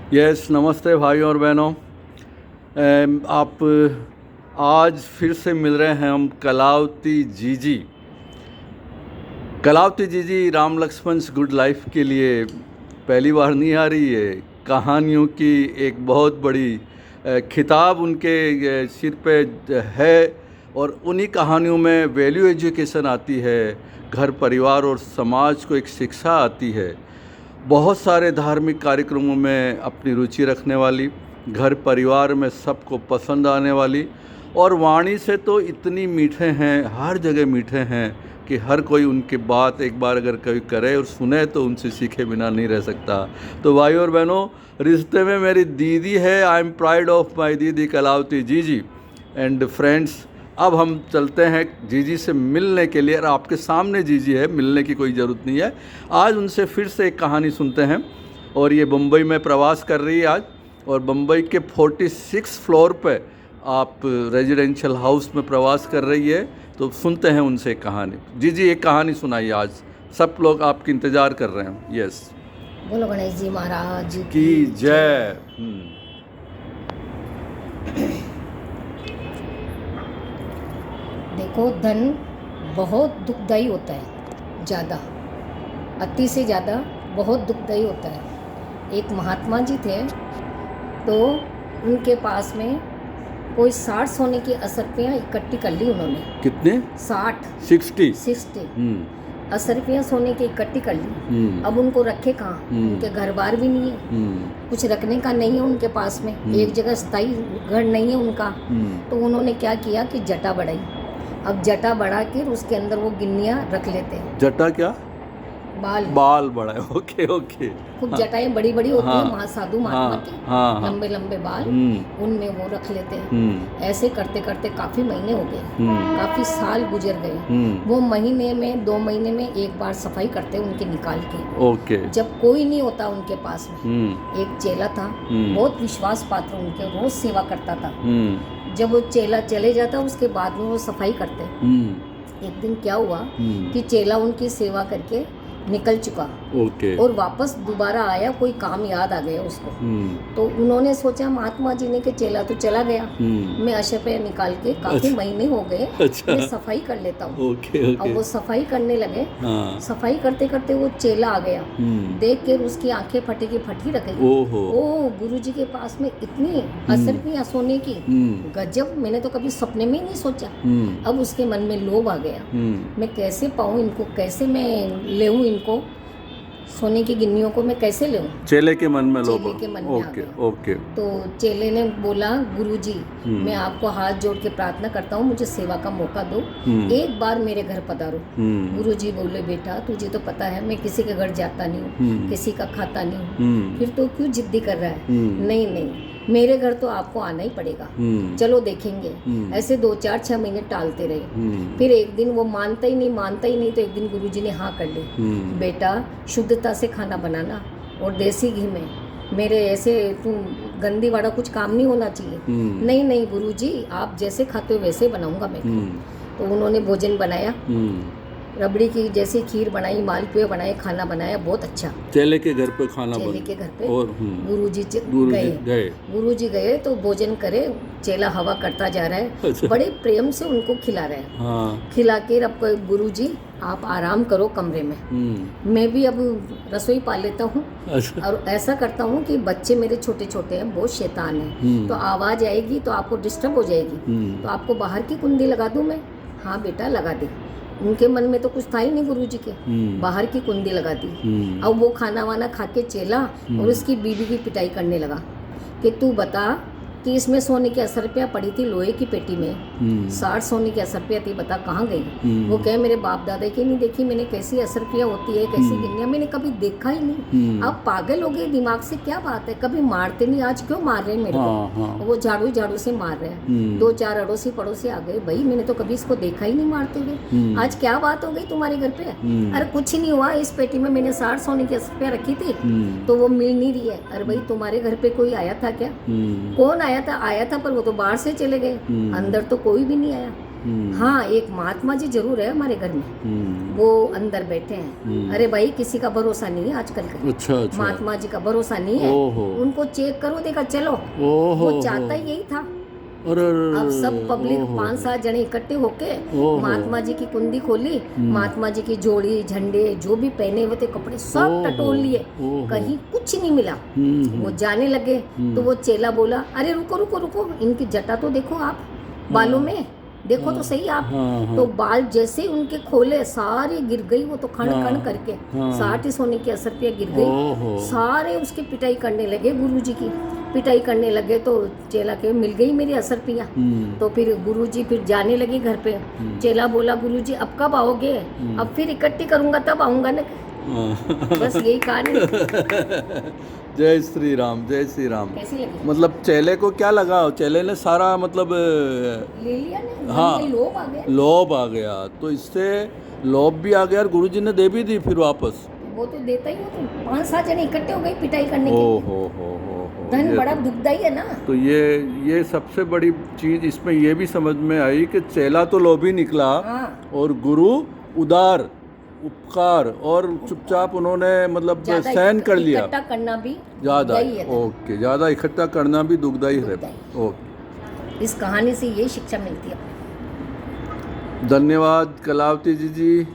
Yes, नमस्ते भाइयों और बहनों। आप आज फिर से मिल रहे हैं हम कलावती जीजी। कलावती जीजी राम लक्ष्मण गुड लाइफ के लिए पहली बार नहीं आ रही है। कहानियों की एक बहुत बड़ी खिताब उनके सिर पे है और उन्हीं कहानियों में वैल्यू एजुकेशन आती है, घर परिवार और समाज को एक शिक्षा आती है। बहुत सारे धार्मिक कार्यक्रमों में अपनी रुचि रखने वाली, घर परिवार में सबको पसंद आने वाली, और वाणी से तो इतनी मीठे हैं, हर जगह मीठे हैं कि हर कोई उनकी बात एक बार अगर कभी करे और सुने तो उनसे सीखे बिना नहीं रह सकता। तो भाइयों और बहनों, रिश्ते में मेरी दीदी है। I am pride of my दीदी कलावती जीजी। एंड फ्रेंड्स, अब हम चलते हैं जीजी से मिलने के लिए। और आपके सामने जीजी है, मिलने की कोई ज़रूरत नहीं है। आज उनसे फिर से एक कहानी सुनते हैं। और ये बम्बई में प्रवास कर रही है आज, और बम्बई के 46 फ्लोर पे आप रेजिडेंशियल हाउस में प्रवास कर रही है। तो सुनते हैं उनसे एक कहानी। जीजी एक कहानी सुनाइए, आज सब लोग आपकी इंतज़ार कर रहे हैं। यस, बोलो गणेश जी महाराज की जय। देखो, धन बहुत दुखदाई होता है, ज़्यादा, अति से ज़्यादा बहुत दुखदाई होता है। एक महात्मा जी थे, तो उनके पास में कोई 60 सोने की असरफियाँ इकट्ठी कर ली उन्होंने। कितने? 60 असरफियाँ सोने की इकट्ठी कर ली। अब उनको रखे कहाँ? उनके घर बार भी नहीं है, कुछ रखने का नहीं है उनके पास में, एक जगह स्थायी घर नहीं है उनका। तो उन्होंने क्या किया कि जटा बढ़ाई। अब जटा बढ़ा के उसके अंदर वो गिन्नियाँ रख लेते हैं। जटा क्या? बाल बढ़ाए। Okay okay. खूब जटाएं बड़ी बड़ी होती हाँ, है महासाधु महात्मा की, लंबे लंबे बाल, उनमें वो रख लेते हैं। ऐसे करते करते काफ़ी महीने हो गए, काफ़ी साल गुजर गए। वो महीने में 2 महीने में एक बार सफाई करते उनके निकाल के। ओके। जब कोई नहीं होता उनके पास में, एक चेला था, बहुत विश्वास पात्र, उनके रोज सेवा करता था। जब वो चेला चले जाता उसके बाद में वो सफाई करते। एक दिन क्या हुआ कि चेला उनकी सेवा करके निकल चुका। ओके। और वापस दोबारा आया, कोई काम याद आ गया उसको। तो उन्होंने सोचा महात्मा जी ने कि चेला तो चला गया, मैं अशरफियाँ निकाल के काफी महीने हो गए, मैं सफाई कर लेता हूँ। अब वो सफाई करने लगे। सफाई करते करते वो चेला आ गया, देख के उसकी आंखें फटी की फटी रह गई। ओ गुरुजी के पास में इतनी असरफियाँ सोने की, गजब, मैंने तो कभी सपने में नहीं सोचा। अब उसके मन में लोभ आ गया, मैं कैसे पाऊँ इनको, कैसे मैं लेऊँ इनको, सोने की गिन्नियों को मैं कैसे लूँ। चेले के मन में लोभ। चेले के मन में आ गया। ओके। तो चेले ने बोला, गुरुजी मैं आपको हाथ जोड़ के प्रार्थना करता हूँ, मुझे सेवा का मौका दो, एक बार मेरे घर पधारो। गुरुजी बोले, बेटा तुझे तो पता है मैं किसी के घर जाता नहीं हूँ, किसी का खाता नहीं हूँ, फिर तो क्यों जिद्दी कर रहा है। नहीं नहीं, मेरे घर तो आपको आना ही पड़ेगा, चलो देखेंगे। ऐसे 2-4-6 महीने टालते रहे। फिर एक दिन वो मानता ही नहीं, तो एक दिन गुरुजी ने हाँ कर ली, बेटा शुद्धता से खाना बनाना और देसी घी में, मेरे ऐसे तुम गंदी वाला कुछ काम नहीं होना चाहिए। नहीं नहीं गुरुजी, आप जैसे खाते हो वैसे बनाऊंगा मैं। तो उन्होंने भोजन बनाया, रबड़ी की जैसी खीर बनाई, मालपुए बनाए, खाना बनाया, बहुत अच्छा। चेले के घर पे खाना चेले के घर पे और गुरुजी गए तो भोजन करे। चेला हवा करता जा रहा है। अच्छा। बड़े प्रेम से उनको खिला रहे हैं। खिला के अब गुरुजी आप आराम करो कमरे में, मैं भी अब रसोई पा लेता हूँ। अच्छा। और ऐसा करता हूँ कि बच्चे मेरे छोटे छोटे हैं, बहुत शैतान हैं, तो आवाज़ आएगी तो आपको डिस्टर्ब हो जाएगी, तो आपको बाहर की कुंडी लगा दूँ मैं। हाँ बेटा लगा दे। उनके मन में तो कुछ था ही नहीं गुरुजी के, बाहर की कुंडी लगा दी। अब वो खाना वाना खा के चेला और उसकी बीवी की पिटाई करने लगा कि तू बता कि इसमें सोने की असरफियाँ पड़ी थी लोहे की पेटी में, 60 सोने की असरफियाँ थी, बता कहाँ गई। वो कहे मेरे बाप दादा की नहीं देखी मैंने, कैसी असरफियाँ होती है, कैसी गिन्नियाँ, मैंने कभी देखा ही नहीं। आप पागल हो गए दिमाग से, क्या बात है, कभी मारते नहीं, आज क्यों मार रहे हैं मेरे को। वो झाड़ू से मार रहे हैं। 2-4 अड़ोसी पड़ोसी आ गए, भाई मैंने तो कभी इसको देखा ही नहीं मारते हुए, आज क्या बात हो गई तुम्हारे घर पे। अरे कुछ ही नहीं हुआ, इस पेटी में मैंने 60 सोने की असरफियाँ रखी थी, तो वो मिल नहीं रही है। अरे भाई तुम्हारे घर पे कोई आया था क्या? कौन आया था? पर वो तो बाहर से चले गए, अंदर तो कोई भी नहीं आया। हाँ, एक महात्मा जी जरूर है हमारे घर में, वो अंदर बैठे हैं। अरे भाई, किसी का भरोसा नहीं है आजकल का। अच्छा। महात्मा जी का भरोसा नहीं है। उनको चेक करो, देखा चलो। वो चाहता ही यही था। अब सब पब्लिक 5-7 जने इकट्ठे होके महात्मा जी की कुंडी खोली, महात्मा जी की जोड़ी, झंडे, जो भी पहने हुए थे कपड़े सब टटोल लिए, कहीं कुछ नहीं मिला। वो जाने लगे तो वो चेला बोला, अरे रुको रुको रुको, इनकी जटा तो देखो आप, बालों में देखो तो सही आप। तो बाल जैसे ही उनके खोले सारी गिर गई, वो तो खण खण करके 60 सोने की असरपिया गिर गई। सारे उसकी पिटाई करने लगे, गुरुजी की पिटाई करने लगे। तो चेला के मिल गई मेरी असरपिया। तो फिर गुरुजी फिर जाने लगे घर पे। चेला बोला, गुरुजी अब कब आओगे? अब फिर इकट्ठी करूंगा तब आऊंगा ना। बस यही कहानी। जय श्री राम, जय श्री राम। कैसी लगी? मतलब चेले को क्या लगा? चेले ने सारा मतलब ले लिया ना। हाँ, लोभ आ गया। लोभ आ गया, तो इससे लोभ भी आ गया और गुरुजी ने दे भी दी फिर वापस। वो तो देता ही, वो तो 5-7 जने इकट्ठे हो गए पिटाई करने के लिए। हो धन बड़ा दुखदाई है ना। तो ये सबसे बड़ी चीज इसमें ये भी समझ में आई कि चेला तो लोभी निकला। हाँ। और गुरु उदार, उपकार, और चुपचाप उन्होंने मतलब सहन कर लिया। इकट्ठा करना भी ज्यादा, ओके, ज्यादा इकट्ठा करना भी दुखदाई है। ओके, इस कहानी से ये शिक्षा मिलती है। धन्यवाद कलावती जी।